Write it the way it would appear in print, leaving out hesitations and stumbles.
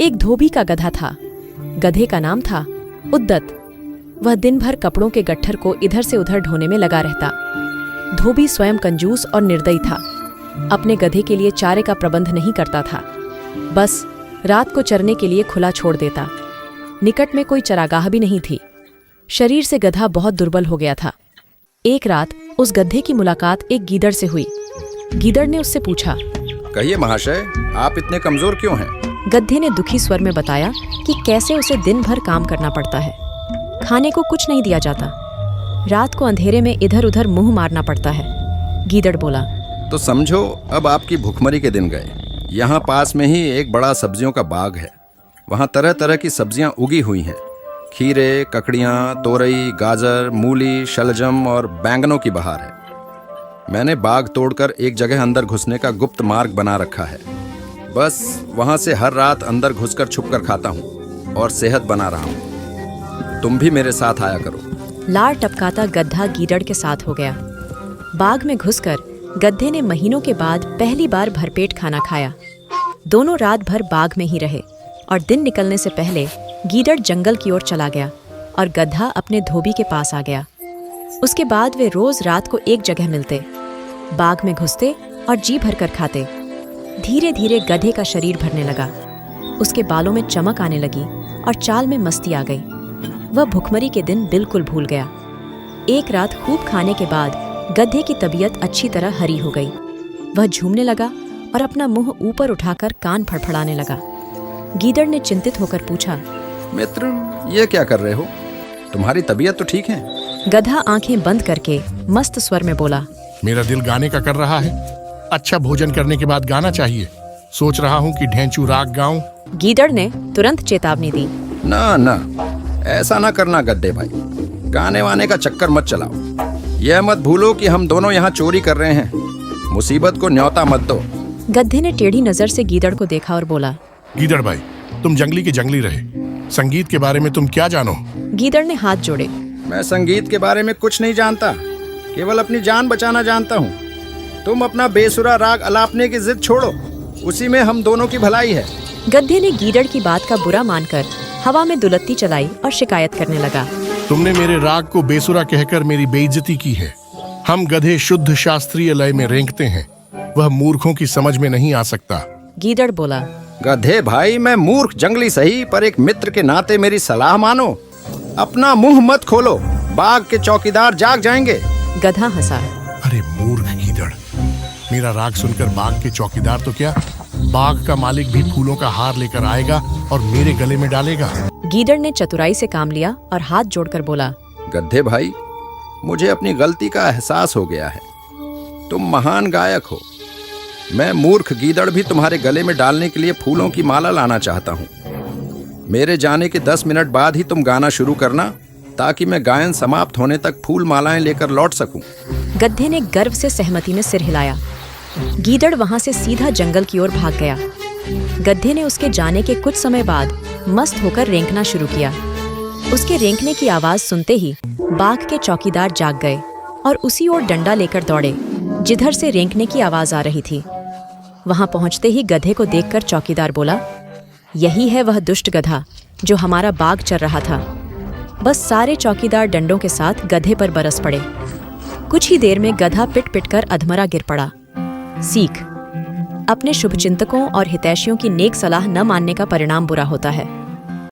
एक धोबी का गधा था। गधे का नाम था उद्दत। वह दिन भर कपड़ों के गट्ठर को इधर से उधर ढोने में लगा रहता। धोबी स्वयं कंजूस और निर्दयी था। अपने गधे के लिए चारे का प्रबंध नहीं करता था, बस रात को चरने के लिए खुला छोड़ देता। निकट में कोई चरागाह भी नहीं थी। शरीर से गधा बहुत दुर्बल हो गया था। एक रात उस गधे की मुलाकात एक गीदड़ से हुई। गीदड़ ने उससे पूछा, कहिए महाशय, आप इतने कमजोर क्यों हैं? गधे ने दुखी स्वर में बताया कि कैसे उसे दिन भर काम करना पड़ता है। खाने को कुछ नहीं दिया जाता। रात को अंधेरे में इधर उधर मुंह मारना पड़ता है। गीदड़ बोला, तो समझो अब आपकी भुखमरी के दिन गए। यहाँ पास में ही एक बड़ा सब्जियों का बाग है। वहाँ तरह तरह की सब्जियाँ उगी हुई हैं। खीरे, ककड़ियाँ, तोरई, गाजर, मूली, शलजम और बैंगनों की बहार है। मैंने बाग तोड़कर एक जगह अंदर घुसने का गुप्त मार्ग बना रखा है। बस वहाँ से हर रात अंदर घुसकर छुपकर खाता हूँ और सेहत बना रहा हूँ। तुम भी मेरे साथ आया करो। लार टपकाता गधा गीदड़ के साथ हो गया। बाग में घुसकर गधे ने महीनों के बाद पहली बार भरपेट खाना खाया। दोनों रात भर बाग में ही रहे और दिन निकलने से पहले गीदड़ जंगल की ओर चला गया और गधा अपने धोबी के पास आ गया। उसके बाद वे रोज रात को एक जगह मिलते, बाग में घुसते और जी भरकर खाते। धीरे धीरे गधे का शरीर भरने लगा। उसके बालों में चमक आने लगी और चाल में मस्ती आ गई। वह भुखमरी के दिन बिल्कुल भूल गया। एक रात खूब खाने के बाद गधे की तबीयत अच्छी तरह हरी हो गई। वह झूमने लगा और अपना मुंह ऊपर उठाकर कान फड़फड़ाने लगा। गीदड़ ने चिंतित होकर पूछा, मित्र, ये क्या कर रहे हो? तुम्हारी तबीयत तो ठीक है? गधा आंखें बंद करके मस्त स्वर में बोला, मेरा दिल गाने का कर रहा है। अच्छा भोजन करने के बाद गाना चाहिए। सोच रहा हूँ कि ढेंचू राग गाऊं। गीदड़ ने तुरंत चेतावनी दी, ना ना, ऐसा ना करना गद्दे भाई। गाने वाने का चक्कर मत चलाओ। यह मत भूलो कि हम दोनों यहाँ चोरी कर रहे हैं। मुसीबत को न्योता मत दो। गधे ने टेढ़ी नजर से गीदड़ को देखा और बोला, गीदड़ भाई, तुम जंगली के जंगली रहे। संगीत के बारे में तुम क्या जानो? गीदड़ ने हाथ जोड़े, मैं संगीत के बारे में कुछ नहीं जानता, केवल अपनी जान बचाना जानता हूँ। तुम अपना बेसुरा राग अलापने की जिद छोड़ो, उसी में हम दोनों की भलाई है। गधे ने गीदड़ की बात का बुरा मानकर हवा में दुलत्ती चलाई और शिकायत करने लगा, तुमने मेरे राग को बेसुरा कहकर मेरी बेइज्जती की है। हम गधे शुद्ध शास्त्रीय लय में रेंगते हैं, वह मूर्खों की समझ में नहीं आ सकता। गीदड़ बोला, गधे भाई, मैं मूर्ख जंगली सही, पर एक मित्र के नाते मेरी सलाह मानो। अपना मुंह मत खोलो, बाग के चौकीदार जाग जाएंगे। गधा हंसा, अरे मूर्ख गीदड़, मेरा राग सुनकर बाग के चौकीदार तो क्या, बाग का मालिक भी फूलों का हार लेकर आएगा और मेरे गले में डालेगा। गीदड़ ने चतुराई से काम लिया और हाथ जोड़कर बोला, गधे भाई, मुझे अपनी गलती का एहसास हो गया है। तुम महान गायक हो। मैं मूर्ख गीदड़ भी तुम्हारे गले में डालने के लिए फूलों की माला लाना चाहता हूँ। मेरे जाने के 10 मिनट बाद ही तुम गाना शुरू करना, ताकि मैं गायन समाप्त होने तक फूल मालाएं लेकर लौट सकूं। गधे ने गर्व से सहमति में सिर हिलाया। गीदड़ वहां से सीधा जंगल की ओर भाग गया। गधे ने उसके जाने के कुछ समय बाद मस्त होकर रेंकना शुरू किया। उसके रेंकने की आवाज सुनते ही बाग के चौकीदार जाग गए और उसी ओर डंडा लेकर दौड़े जिधर से रेंकने की आवाज आ रही थी। वहां पहुंचते ही गधे को देखकर चौकीदार बोला, यही है वह दुष्ट गधा जो हमारा बाग चर रहा था। बस सारे चौकीदार डंडों के साथ गधे पर बरस पड़े। कुछ ही देर में गधा पिट पिट कर अधमरा गिर पड़ा। सीख: अपने शुभचिंतकों और हितैषियों की नेक सलाह न मानने का परिणाम बुरा होता है।